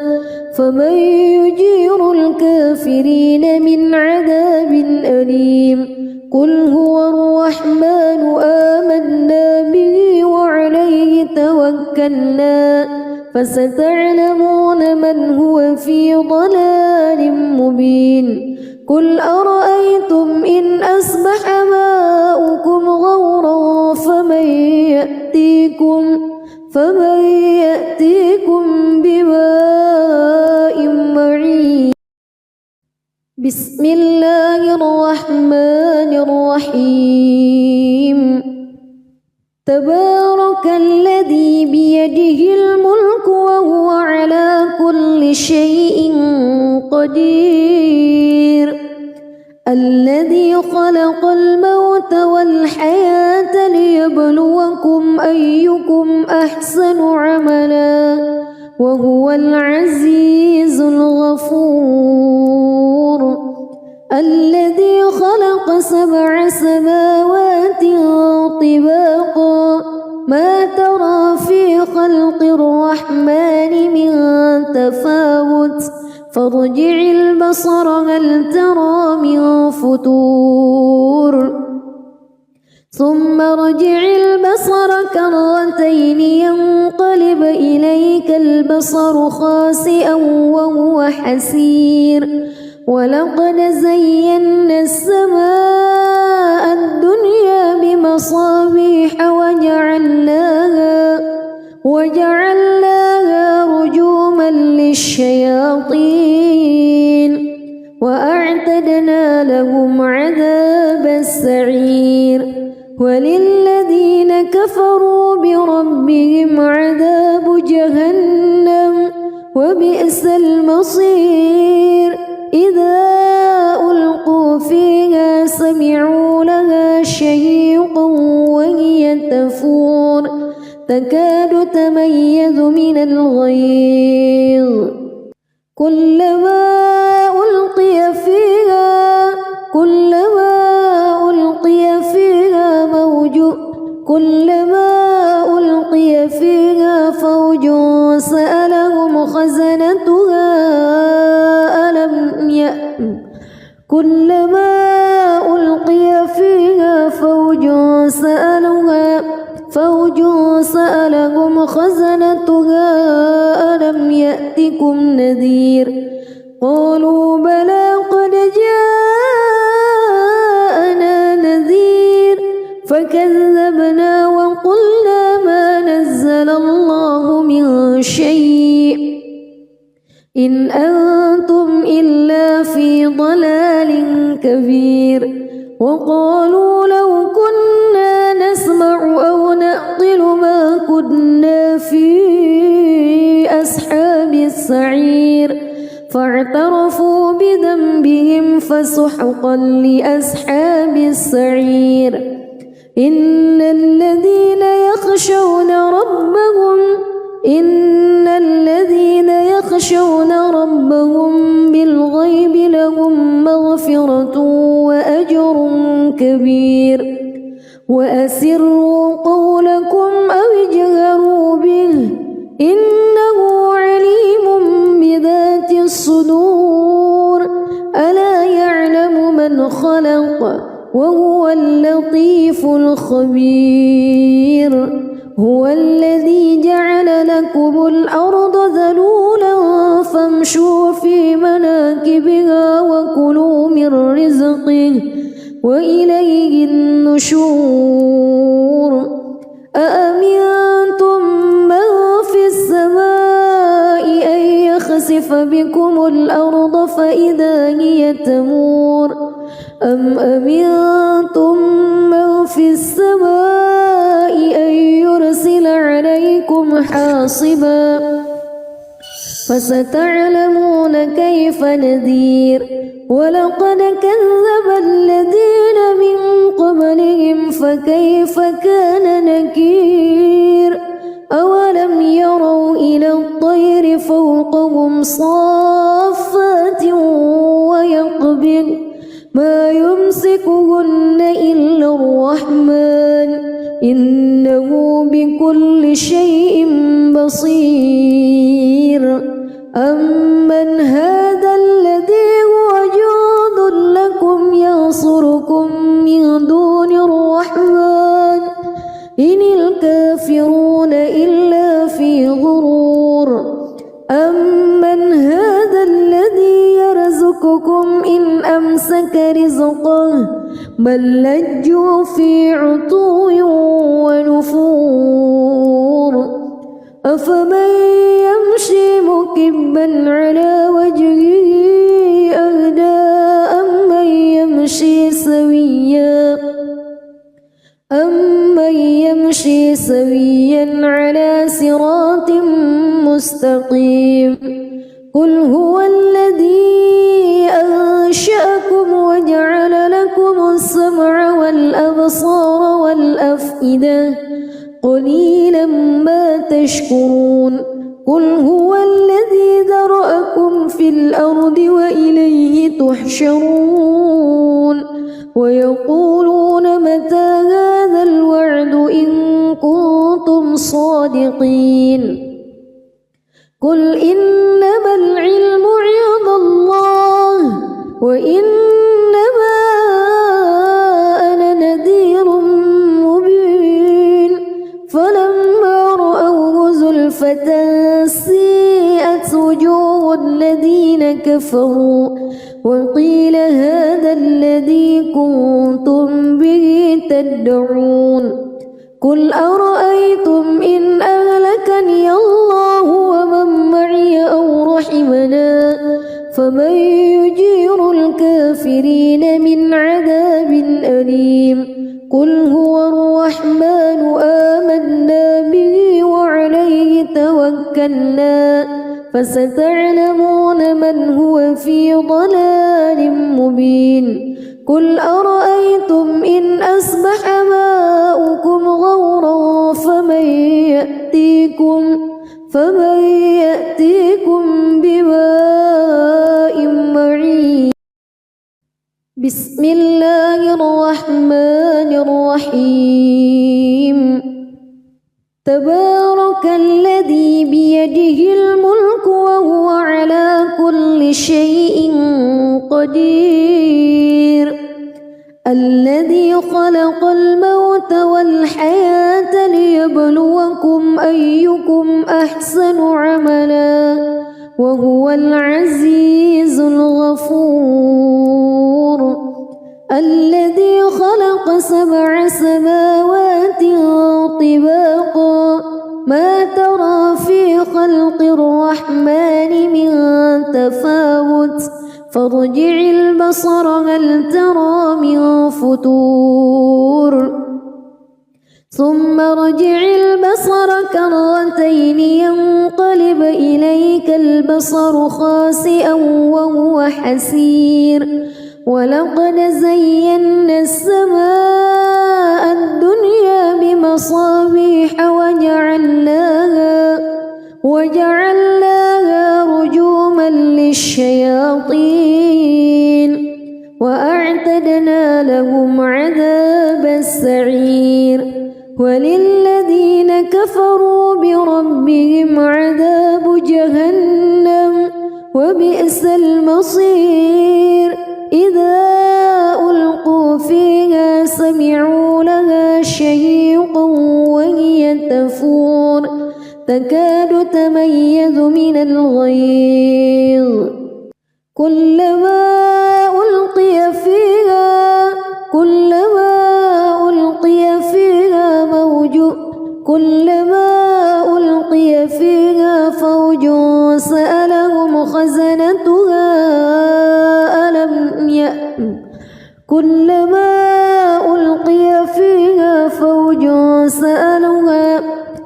فمن يجير الكافرين من عذاب أليم قل هو الرحمن آمنا به وعليه توكلنا فستعلمون من هو في ضلال مبين قل أرأيتم إن أصبح ماؤكم غورا فمن يأتيكم بماء معين بسم الله الرحمن الرحيم تبارك الذي بيده الملك وهو على كل شيء قدير الذي خلق الموت والحياة ليبلوكم أيكم أحسن عملا وهو العزيز الغفور الذي خلق 7 سماوات طباقا ما ترى في خلق الرحمن من تفاوت فارجع البصر هل ترى من فتور ثم ارجع البصر كرتين ينقلب إليك البصر خاسئا وهو حسير ولقد زينا السماء الدنيا بمصابيح وجعلناها رجوما للشياطين وأعتدنا لهم عذاب السعير وللذين كفروا بربهم عذاب جهنم وبئس المصير إذا ألقوا فيها تكاد تميز من الغيظ كلما ألقي فيها فوج سألهم خزنتها ألم يأتكم نذير قالوا بلى قد جاءنا نذير فكذبنا وقلنا ما نزل الله من شيء إن أنتم إلا في ضلال كبير وقالوا لو كنا نسمع أو نعقل ما كنا في أصحاب السعير فاعترفوا بذنبهم فسحقا لأصحاب السعير إن الذين يخشون ربهم بالغيب لهم مغفرة وأجر كبير وأسروا قولكم أو اجهروا به إنه عليم بذات الصدور ألا يعلم من خلق وهو اللطيف الخبير هو الذي جعل لكم الأرض ذلولا فامشوا في مناكبها وكلوا من رزقه وإليه النشور أأمنتم من في السماء أن يخسف بكم الأرض فإذا هي تمور أم أمنتم من في السماء أن يرسل عليكم حاصبا فستعلمون كيف نذير ولقد كذب الذين من قبلهم فكيف كان نكير أولم يروا إلى الطير فوقهم صافات ويقبض ما يمسكهن إلا الرحمن إنه بكل شيء بصير أمن هذا الذي هو جند لكم ينصركم من دون الرحمن إن الكافرون إلا في غرور أمن هذا الذي يرزقكم إن أمسك رزقه بل لجوا في عتو ونفور أفمن يمشي مكبا على وجهه أهدى أمن يمشي سويا على صراط مستقيم قل هو الذي أنشأكم وجعل لكم السمع والأبصار والأفئدة قليلا ما تشكرون قل هو الذي ذرأكم في الأرض وإليه تحشرون ويقولون متى هذا الوعد إن كنتم صادقين قل إنما العلم عند الله وإنما أنا نذير مبين فلما رأوه زلفة سيئت وجوه الذين كفروا وقيل هذا الذي كنتم به تدعون قل أرأيتم إن أهلكني الله ومن معي أو رحمنا فمن يجير الكافرين من عذاب أليم قل هو الرحمن آمنا به وعليه توكلنا فستعلمون من هو في ضلال مبين قل أرأيتم إن أصبح ماؤكم غورا فمن يأتيكم بماء معين. بسم الله الرحمن الرحيم. تبارك الذي بيده الملك وهو على كل شيء قدير. الذي خلق الموت والحياة ليبلوكم أيكم أحسن عملا وهو العزيز الغفور. الذي خلق 7 سماوات طباقا ما ترى في خلق الرحمن من تفاوت فارجع البصر هل ترى من فتور ثم ارجع البصر كرتين ينقلب إليك البصر خاسئا وهو حسير. ولقد زينا السماء الدنيا بمصابيح وجعلناها رجوما للشياطين وأعتدنا لهم عذاب السعير. وللذين كفروا بربهم عذاب جهنم وبئس المصير. إذا ألقوا فيها سمعوا لها شهيقا وهي تفور تكاد تميز من الغيظ. كلما ألقي فيها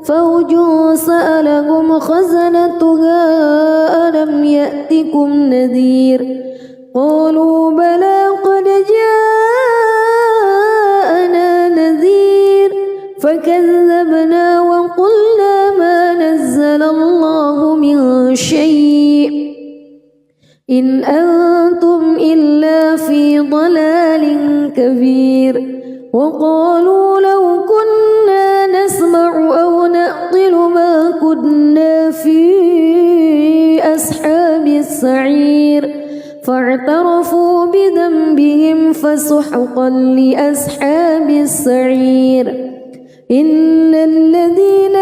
فوج سألهم خزنتها ألم يأتكم نذير. قالوا بلى قد جاءنا نذير فكذبنا وقلنا ما نزل الله من شيء إن أنتم إلا في ضلال كبير. وقالوا لو كنا نسمع أو نعقل ما كنا في أصحاب السعير فاعترفوا بذنبهم فسحقا لأصحاب السعير. إن الذين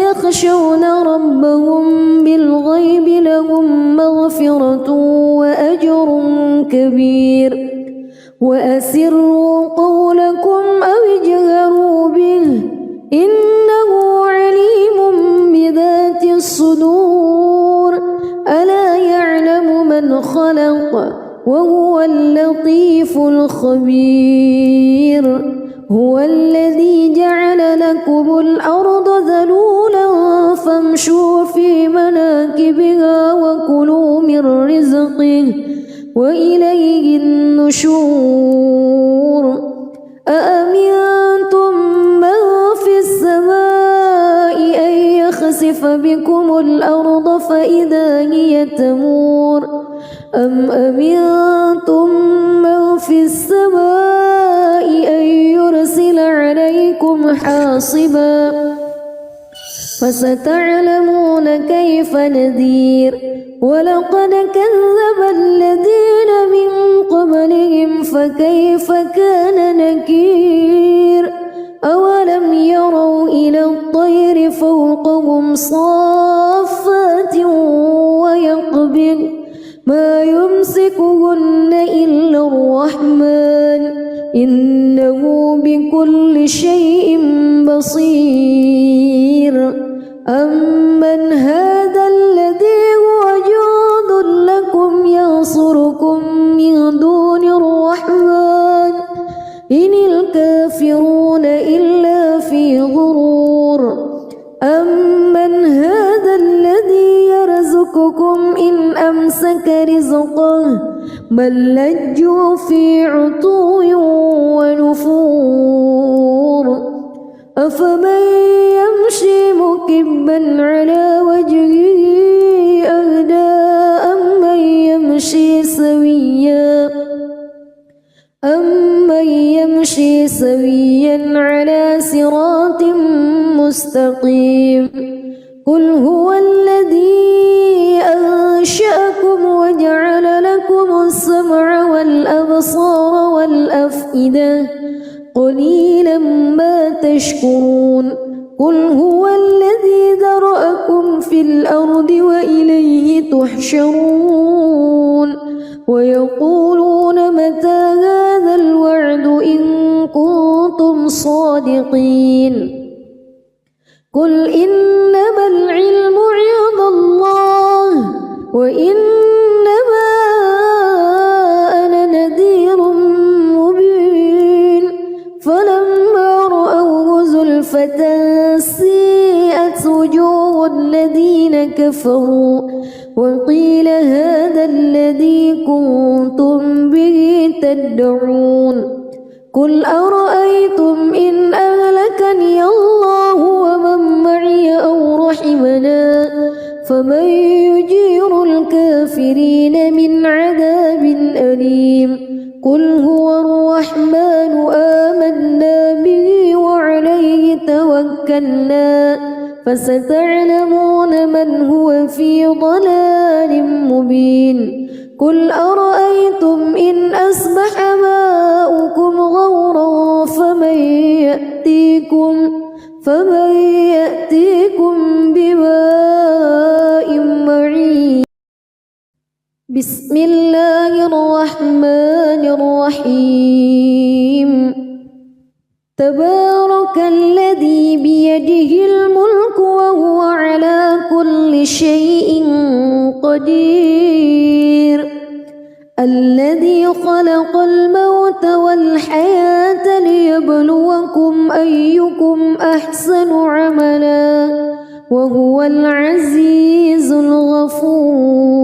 يخشون ربهم بالغيب لهم مغفرة وأجر كبير. وأسروا قولكم أو اجهروا به إنه عليم بذات الصدور. ألا يعلم من خلق وهو اللطيف الخبير. هو الذي جعل لكم الأرض ذلولا فامشوا في مناكبها وكلوا من رزقه وإليه النشور. أأمنتم من في السماء أن يخسف بكم الأرض فإذا هي تمور أم أمنتم من في السماء أن يرسل عليكم حاصبا فستعلمون كيف نذير. ولقد كذب الذين من قبلهم فكيف كان نكير. أولم يروا إلى الطير فوقهم صافات ويقبض ما يمسكهن إلا الرحمن إنه بكل شيء بصير. أمن هذا الذي هو جند لكم ينصركم من دون الرحمن إن الكافرون إلا في غرور. أمن هذا الذي يرزقكم إن أمسك رزقه بل لجوا في عتو ونفور. أفمن يمشي مكبا على وجهه أهدى أمن يمشي سويا على صراط مستقيم قل هو الذي أنشأكم وجعل لكم السمع والأبصار والأفئدة قليلا ما تشكرون قل هو الذي ذرأكم في الأرض وإليه تحشرون ويقولون متى هذا الوعد إن كنتم صادقين قل إنما العلم عند الله وإنما أنا نذير مبين فلما رأوه زلفة سيئت وجوه الذين كفروا وقيل هذا الذي كنتم به تدعون قل أرأيتم إن أهلكني الله ومن معي أو رحمنا فمن يجير الكافرين من عذاب أليم قل هو الرحمن آمنا به وعليه توكلنا فستعلمون من هو في ضلال مبين قل أرأيتم إن أصبح ماؤكم غورا فمن يأتيكم بماء معين بسم الله الرحمن الرحيم تبارك الذي بيده الملك وهو على كل شيء قدير الذي خلق الموت والحياة ليبلوكم أيكم أحسن عملا وهو العزيز الغفور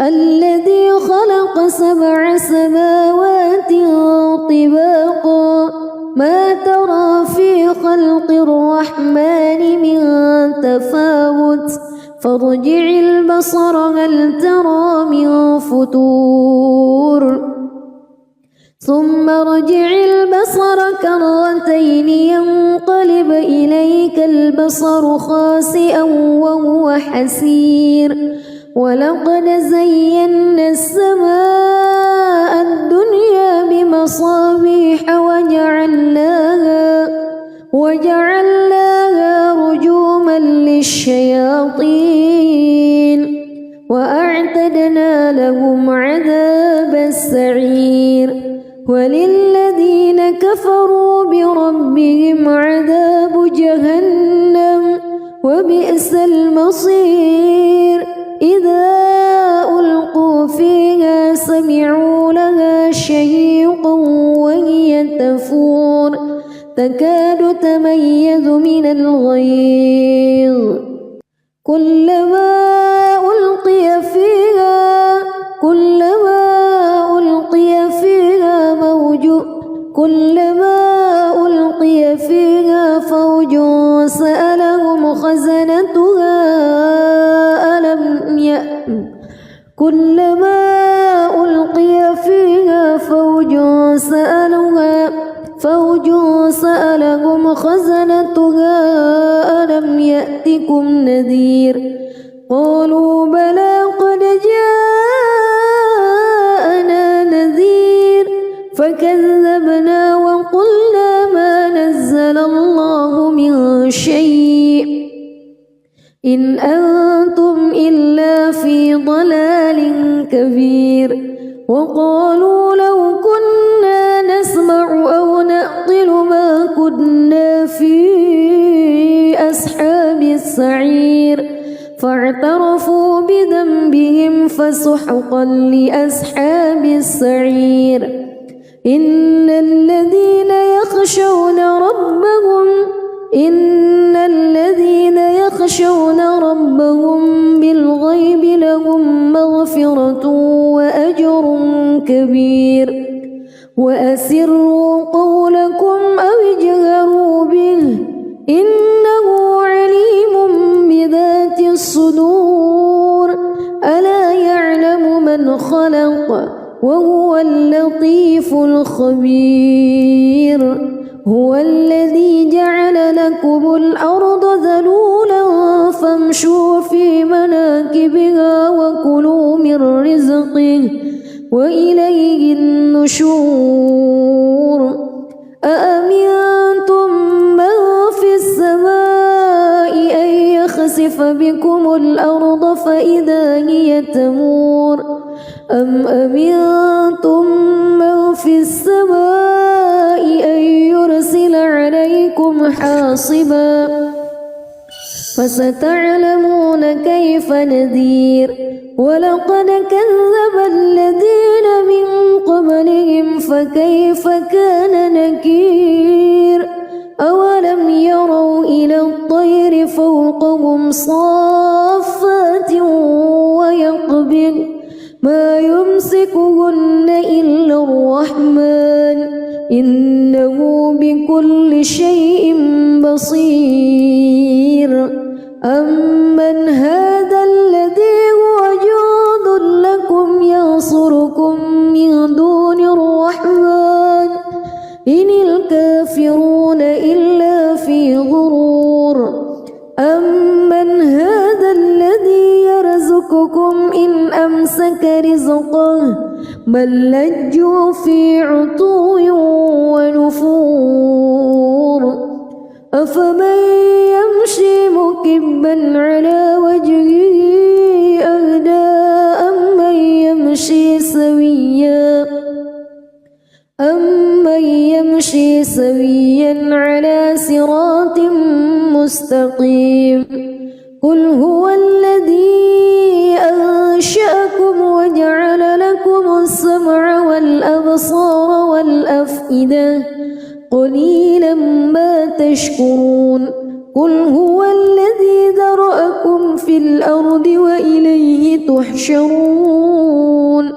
الذي خلق 7 سماوات طباقا ما ترى في خلق الرحمن من تفاوت فارجع البصر هل ترى من فتور ثم ارجع البصر كرتين ينقلب إليك البصر خاسئا وهو حسير ولقد زينا السماء الدنيا بمصابيح وجعلناها رجوما للشياطين وأعتدنا لهم عذاب السعير وللذين كفروا بربهم عذاب جهنم وبئس المصير إذا ألقوا فيها سمعوا لها شهيقا وهي تفور تكاد تميز من الغيظ كلما ألقي فيها فوج سألهم خزنتها كلما ألقي فيها فوج سألهم خزنتها ألم يأتكم نذير قالوا بلى قد جاءنا نذير فكذبنا وقلنا ما نزل الله من شيء إن أنتم إلا في ضلال كبير وقالوا لو كنا نسمع أو نعقل ما كنا في أصحاب السعير فاعترفوا بذنبهم فسحقا لأصحاب السعير إن الذين يخشون ربهم بالغيب لهم مغفرة وأجر كبير وأسروا قولكم أو اجهروا خبير هو الذي جعل لكم الأرض ذلولا فامشوا في مناكبها وكلوا من رزقه وإليه النشور أأمنتم من في السماء أن يخسف بكم الأرض فإذا هي تمور أم أمنتم من في السماء أن يرسل عليكم حاصبا فستعلمون كيف نذير ولقد كذب الذين من قبلهم فكيف كان نكير أولم يروا إلى الطير فوقهم صافات ويقبض ما يمسكهن إلا الرحمن إنه بكل شيء بصير أمن هذا الذي هو جند لكم ينصركم من دون الرحمن إن الكافرون إلا في غرور أمن هذا الذي يرزقكم إن أمسك رزقه بل لجوا في عتو ونفور أفمن يمشي مكبا على وجهه أهدى أمن يمشي سويا على صراط مستقيم قل هو الذي أنشأكم وجعل لكم السمع والأبصار والأفئدة قليلا ما تشكرون قل هو الذي ذرأكم في الأرض وإليه تحشرون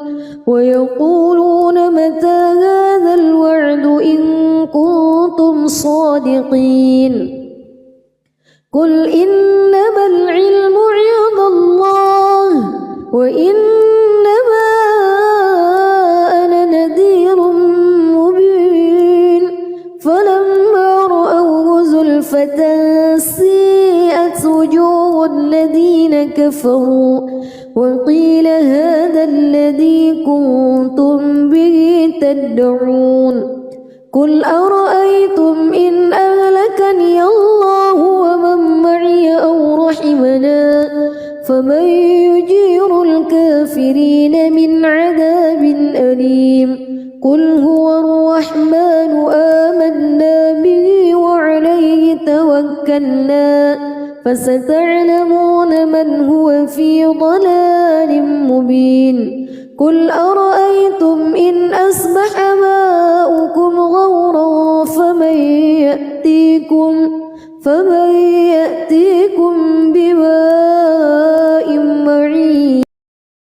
ويقولون متى هذا الوعد إن كنتم صادقين قل إنما العلم عند الله وإنما أنا نذير مبين فلما رأوه زلفة سيئت وجوه الذين كفروا وقيل هذا الذي كنتم به تدعون قل أرأيتم إن أهلكني الله ومن معي أو رحمنا فمن يجير الكافرين من عذاب أليم قل هو الرحمن آمنا به وعليه توكلنا فستعلمون من هو في ضلال مبين قل أرأيتم إن أصبح ماؤكم غورا فمن يأتيكم